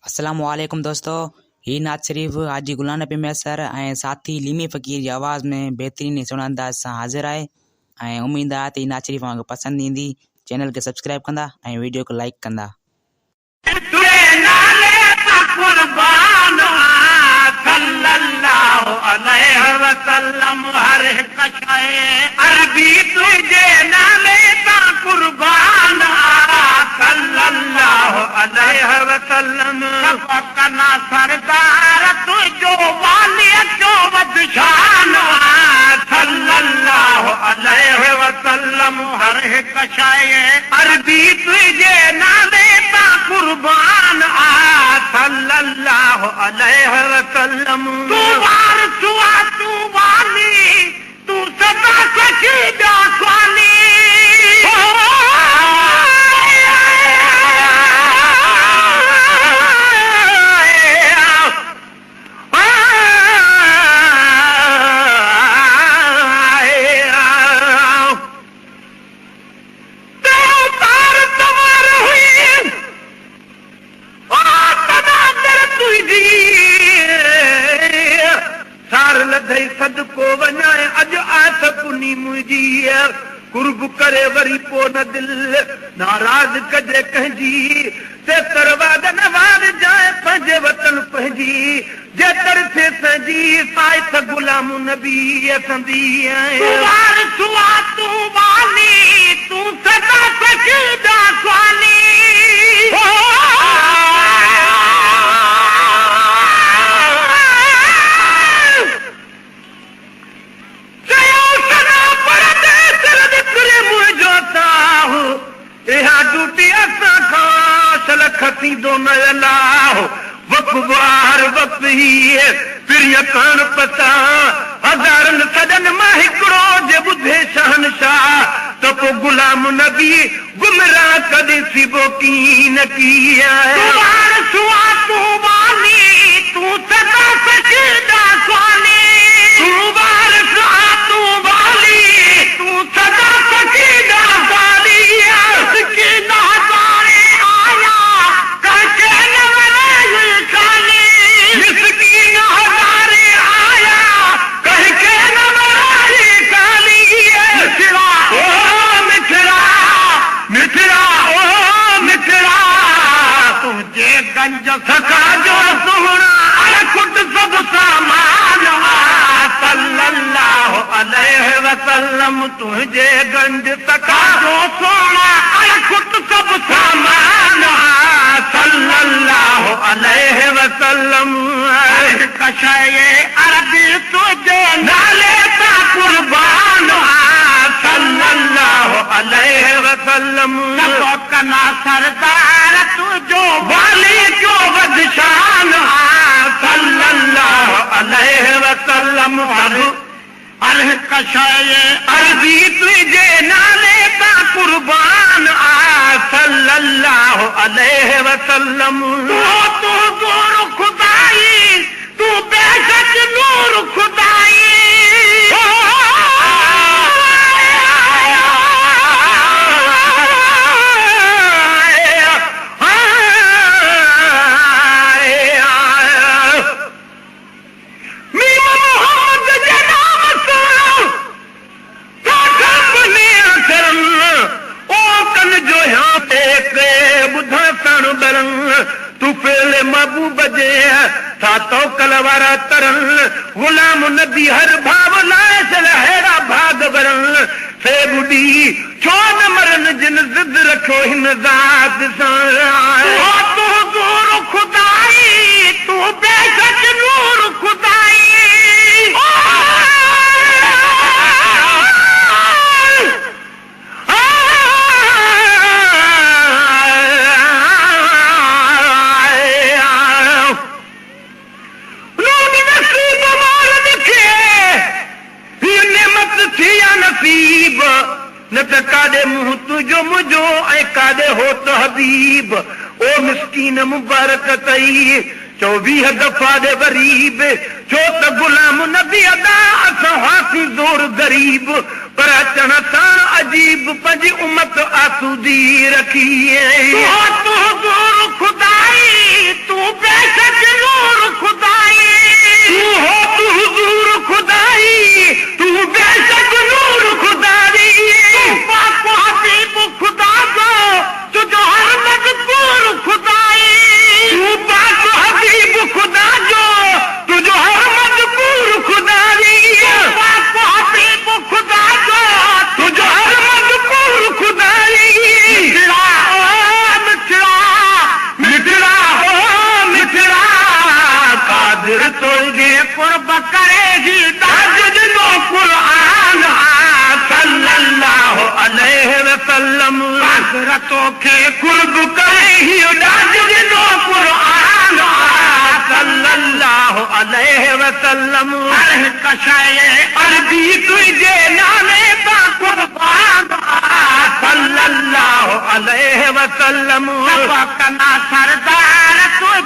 अस्सलामुअलैकुम दोस्तों, ही नात शरीफ हाजी गुलाम नबी मैसर ऐं साथी लीमी फ़कीर जी आवाज़ में बेहतरीन सुहिणे अंदाज़ सां हाज़िर आहे ऐं उम्मीद आहे त ही नात शरीफ तव्हांखे पसंदि ईंदी। चैनल खे सब्सक्राइब कंदा ऐं वीडियो खे लाइक कंदा। सरदार तुझो वाली जो वदशान सल्लल्लाहु अलैहि वसल्लम हर हिक शइ अरबी तुझे नाले ता कुर्बान सल्लल्लाहु अलैहि वसल्लम तू वार सुआ तू वाली तू सदा सचीदा स्वाली सदको वञाए अॼु आस पुनी मुंहिंजी कुर्ब करे वरी पो न दिल नाराज़ कजे कंहिंजी ते तरवाद नवाज़ जाए पंहिंजे वतन पंहिंजी जे तरसे सजी साइथ गुलाम नबी संदी सुआ तू वाली तू सदा सचीदा स्वाली खसीदो न अलाह वक़्तवार वक़्त ही फिर यकान पता हज़ारन सदन मां हिकिड़ो जे ॿुधे शहनशाह त पोइ गुलाम नबी गुमराह कॾहिं सिबो कीन की सुआ तू वाली तू सदा सचीदा स्वाली तू बार सुआ तू वाली तू सदा सचीदा स्वाली सकीना सखा जो सुहरा खुद सब सामान सल्लल्लाहु अलैहि वसल्लम तुझे गंज सखा जो सोना खुद सब सामान सल्लल्लाहु अलैहि वसल्लम कशाए अरबी तुझे नाले ता कुर्बान सल्लल्लाहु अलैहि वसल्लम कना सरदार तुझो वाली जो वदशान सल्लल्लाहु अलैहि वसल्लम हर कशाए अरबी तुझे नाले ता कुर्बान सल्लल्लाहु अलैहि वसल्लम तू नूर खुदाई तू बेशक नूर खुदाई तू फेले महबूब जे सातो कलवारा तरन गुलाम नबी हर भाव लाए हेरा भाग बरन से बुढ़ी छो न मरन जिन जिद रखो हिन ज़ात सां तू नूर खुदाई तू बेशक नूर खुदाई न त काॾे मुंहुं तुंहिंजो मुंहिंजो ऐं काॾे हो त हबीब ओ मिसकीन मुबारक तई 24 दफ़ा दे गरीब छो त गुलाम नबी अदा असां हासी ज़ोर गरीब पर अचण सां अजीब पंहिंजी उमत आसूदी रखी तू ज़ोर खुदाई तू कुर्ब करे ही दाज ॾिनो क़ुरान सल्लल्लाहु अलैहि वसल्लम आखिरतो खे कुर्ब करे ही दाज ॾिनो क़ुरान सल्लल्लाहु अलैहि वसल्लम हर हिक शइ अर्ज़ी तुंहिंजे नाले सां क़ुर्बान सल्लल्लाहु अलैहि वसल्लम कना सरदार तू